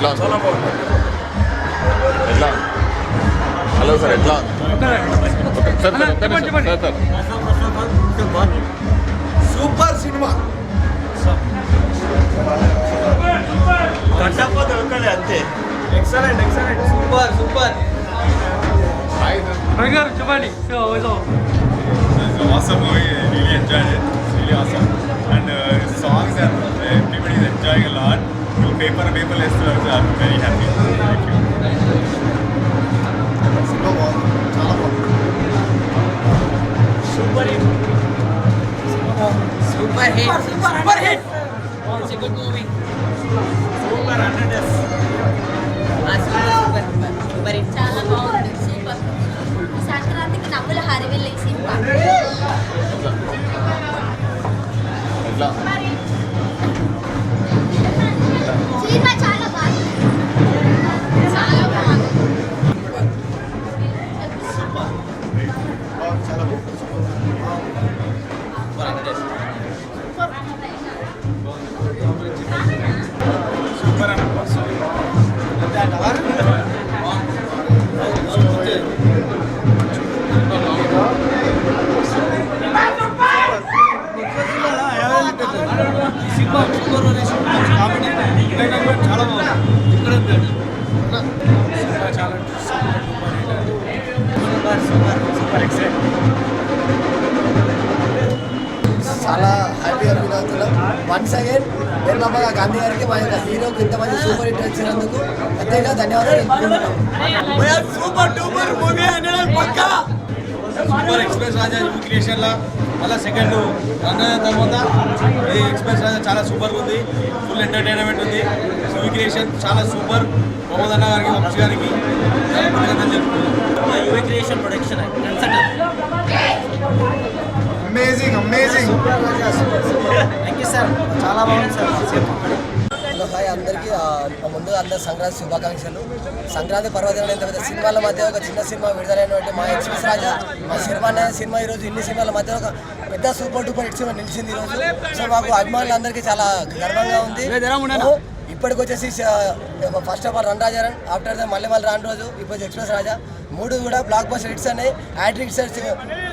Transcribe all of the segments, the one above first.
ఎట్లా ఎట్లా hello sir ఎట్లా సార్ సూపర్ సినిమా అంతే ఎక్సలెంట్ సూపర్ చెప్పండి. It's an awesome movie. I really enjoyed it. It's really awesome. And songs and everybody is enjoying a lot. Paper list also. I'm very happy. Thank you. Super hit It's a good movie. Super 100 Super hit. చాలా బాగుంది. Super. సంక్రాంతికి నవ్వుల హరివిల్లు ఈ cinema. ఎట్లా cinema చాలా బాగుంది. చాలా బాగుంది. సినిమా సూపర్ కామెడీ ఎంటర్టైన్మెంట్ చాలా బాగుంది. డిఫరెంట్ సినిమా చాలా సూపర్ ఎక్సలెంట్. చాలా హ్యాపీగా ఫీల్ అవుతున్నాం. వన్స్ అగైన్ నిర్మమ్మ గాంధీ గారికి మా యొక్క హీరోకి ఇంతమంది సూపర్ హిట్ వచ్చినందుకు ప్రత్యేక ధన్యవాదాలు తెలుపుకుంటున్నాం. సూపర్ డూపర్ మూవీ అనేది పక్కా. సూపర్ ఎక్స్ప్రెస్ రాజా న్యూ క్రియేషన్లో మళ్ళీ సెకండ్ రన్ అయిన తర్వాత ఈ ఎక్స్ప్రెస్ రాజా చాలా సూపర్గా ఉంది. ఫుల్ ఎంటర్టైన్మెంట్ ఉంది. న్యూ క్రియేషన్ చాలా సూపర్. ప్రమోద్ అన్న గారికి వంశీ గారికి చాలా కృతజ్ఞతలు చెప్పుకుంటున్నాం. యువ creation production Amazing. Thank you sir, చాలా బాగుంది సార్. హలో హాయ్ అందరికీ ముందుగా అందరు సంక్రాంతి శుభాకాంక్షలు. సంక్రాంతి పర్వదినాలు ఎంత పెద్ద సినిమాల మధ్య ఒక చిన్న సినిమా విడుదలైనటువంటి మా ఎక్స్ప్రెస్ రాజా మా శర్వాన్ అనే సినిమా ఈరోజు ఇన్ని సినిమాల మధ్య ఒక పెద్ద సూపర్ డూపర్ హిట్ సినిమా నిలిచింది ఈరోజు. సో మాకు అభిమానులందరికీ చాలా గర్వంగా ఉంది. ఇప్పటికి వచ్చేసి first of all run Raja run, after the మళ్ళీ రాను రోజు, ఇప్పుడు ఎక్స్ప్రెస్ రాజా మూడు కూడా బ్లాక్ బస్టర్ హిట్స్ అనేవి. హ్యాట్రిక్ హిట్స్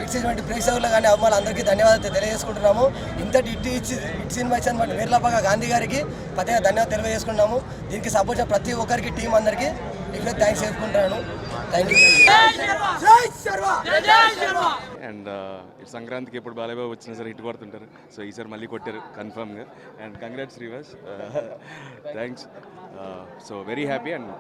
ఇచ్చినటువంటి ప్రేక్షకులు కానీ అభిమానులు అందరికీ ధన్యవాదాలు తెలియజేసుకుంటున్నాము. ఇంతటి హిట్ సినిమా ఇచ్చినటువంటి వీర్లపాక గాంధీ గారికి ప్రత్యేక ధన్యవాదాలు తెలియజేసుకుంటున్నాము. దీనికి సపోర్ట్ చేసిన ప్రతి ఒక్కరికి టీం అందరికీ ఇక్కడ థ్యాంక్స్ చెప్పుకుంటున్నాను. Thank you. అండ్ సంక్రాంతికి ఎప్పుడు బాలయ్య వచ్చినా సరే హిట్ కొడుతుంటారు. సో ఈసారి మళ్ళీ కొట్టారు కన్ఫర్మ్గా. And congrats Srivas, thanks. So very happy and